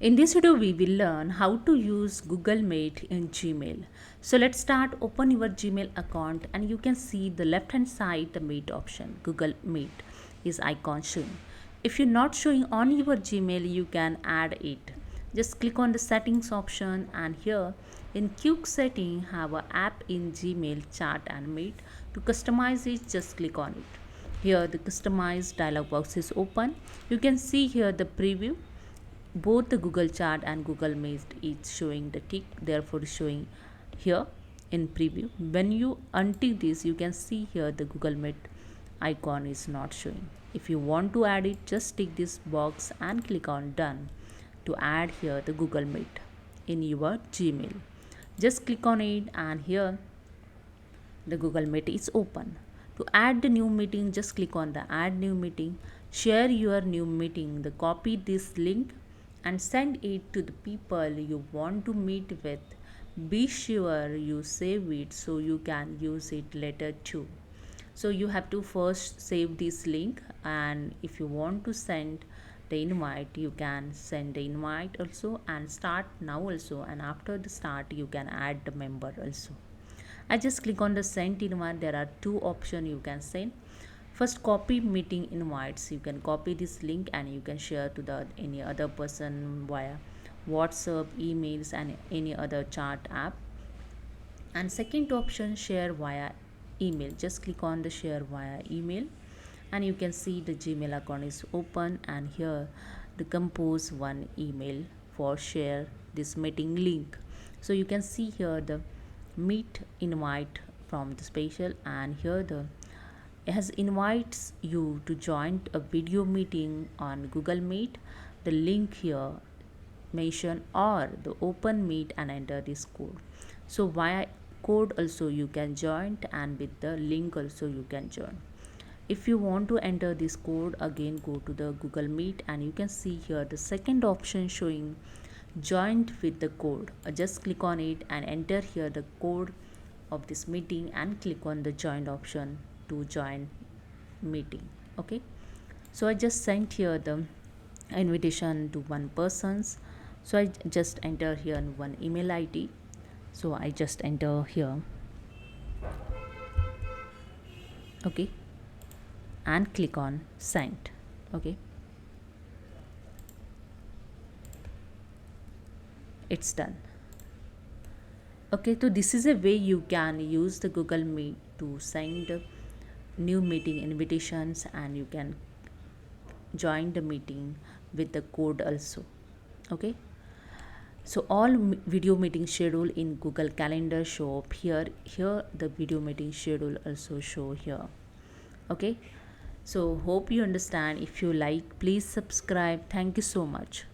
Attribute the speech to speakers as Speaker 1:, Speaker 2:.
Speaker 1: In this video, we will learn how to use Google Meet in Gmail. So let's start. Open your Gmail account and you can see the left hand side the Meet option. Google Meet is icon showing. If you're not showing on your Gmail, you can add it. Just click on the settings option and here in quick setting have a app in Gmail chat and Meet. To customize it, just click on it. Here the customize dialog box is open. You can see here the preview. Both the Google Chat and Google Meet is showing the tick, therefore showing here in preview. When you untick this, you can see here the Google Meet icon is not showing. If you want to add it, just tick this box and click on done to add here the Google Meet in your Gmail. Just click on it and here the Google Meet is open. To add the new meeting, just click on the add new meeting. Share your new meeting. Copy this link and send it to the people you want to meet with. Be sure you save it so you can use it later too. So you have to first save this link, and if you want to send the invite, you can send the invite also and start now also, and after the start you can add the member also. I just click on the send invite. There are two options you can send. First, copy meeting invites. You can copy this link and you can share to the any other person via WhatsApp, emails, and any other chat app. And second option, share via email. Just click on the share via email and you can see the Gmail account is open, and here the compose one email for share this meeting link. So you can see here the meet invite from the special, and here the has invites you to join a video meeting on Google Meet. The link here mention or the open meet and enter this code. So via code also you can join, and with the link also you can join. If you want to enter this code, again go to the Google Meet and you can see here the second option showing joined with the code. Just click on it and enter here the code of this meeting and click on the join option to join meeting. Okay, so I just sent here the invitation to one person's. So I just enter here one email ID. So I just enter here. Okay, and click on send. Okay, it's done. Okay, so this is a way you can use the Google Meet to send new meeting invitations, and you can join the meeting with the code also. Okay, so all video meeting schedule in Google Calendar show up here. Here the video meeting schedule also show here. Okay, so hope you understand. If you like, please subscribe. Thank you so much.